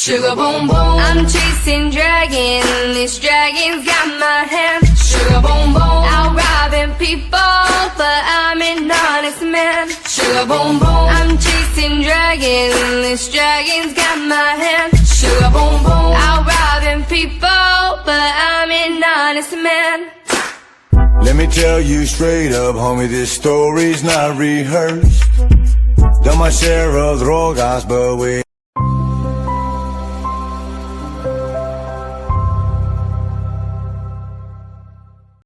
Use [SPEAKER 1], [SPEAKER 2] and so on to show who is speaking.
[SPEAKER 1] Sugar boom boom, I'm chasing dragons. This dragon's got my hand. Sugar boom boom, out robbing people, but I'm an honest man. Sugar boom boom, I'm chasing dragons. This dragon's got my hand. Sugar boom boom, out robbing people, but I'm an honest man.
[SPEAKER 2] Let me tell you straight up, homie, this story's not rehearsed. Done my share of drogas, but we